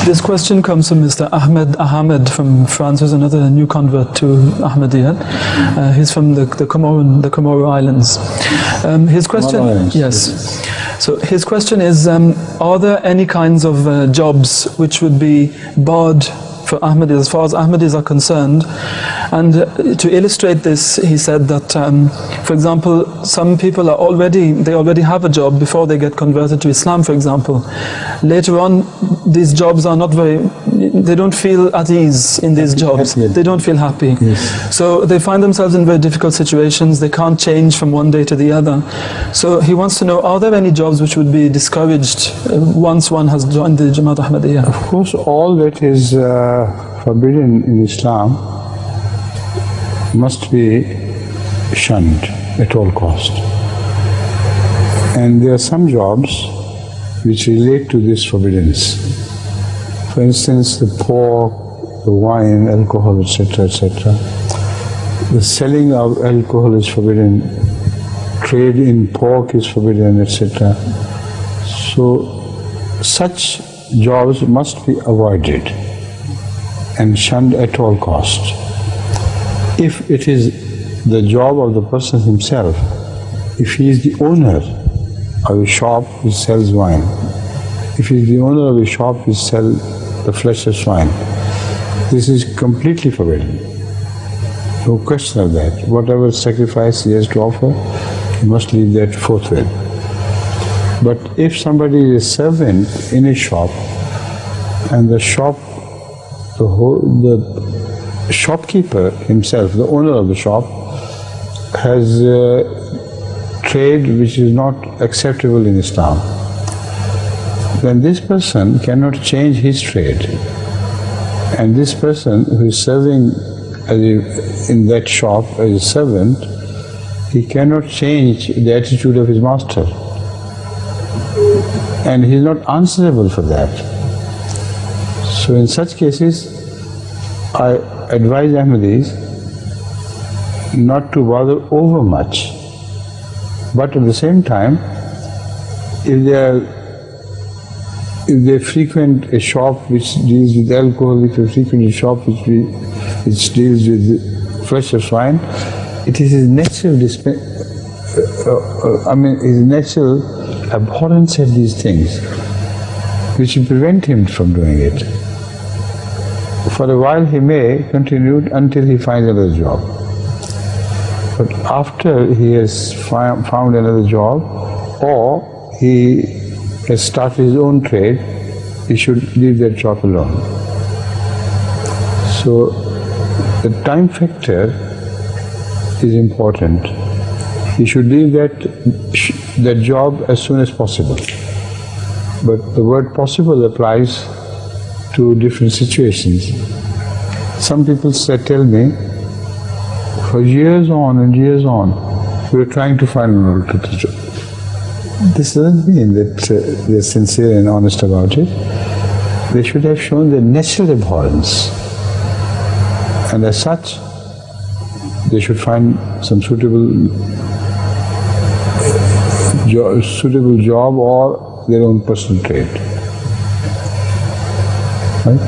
This question comes from Mr. Ahmad from France, who's another new convert to Ahmadiyyah. He's from the Comoro Islands. His question, yes. So his question is, are there any kinds of jobs which would be barred for Ahmadis as far as Ahmadis are concerned? And to illustrate this, he said that, for example, some people are already have a job before they get converted to Islam, for example. Later on, these jobs are not they don't feel at ease in these jobs. They don't feel happy. Yes. So they find themselves in very difficult situations. They can't change from one day to the other. So he wants to know, are there any jobs which would be discouraged once one has joined the Jamaat Ahmadiyya? Of course, all that is forbidden in Islam must be shunned at all cost. And there are some jobs which relate to this forbiddance. For instance, the pork, the wine, alcohol, etc., etc. The selling of alcohol is forbidden, trade in pork is forbidden, etc. So such jobs must be avoided and shunned at all costs. If it is the job of the person himself, if he is the owner of a shop which sells wine, if he is the owner of a shop which sells the flesh of swine, this is completely forbidden. No question of that. Whatever sacrifice he has to offer, he must leave that forthwith. But if somebody is a servant in a shop, and the shopkeeper himself, the owner of the shop, has trade which is not acceptable in Islam, then this person cannot change his trade. And this person who is serving in that shop as a servant, he cannot change the attitude of his master. And he is not answerable for that. So in such cases, I advise Ahmadis not to bother over much. But at the same time, if they frequent a shop which deals with alcohol, if they frequent a shop which deals with flesh of swine, it is his natural his natural abhorrence at these things which will prevent him from doing it. For a while he may continue until he finds another job. But after he has found another job, or he has started his own trade, he should leave that job alone. So the time factor is important. He should leave that job as soon as possible. But the word possible applies to different situations. Some people tell me, for years on and years on, we are trying to find an alternative job. This doesn't mean that they are sincere and honest about it. They should have shown their natural abhorrence. And as such, they should find some suitable job or their own personal trade. Right?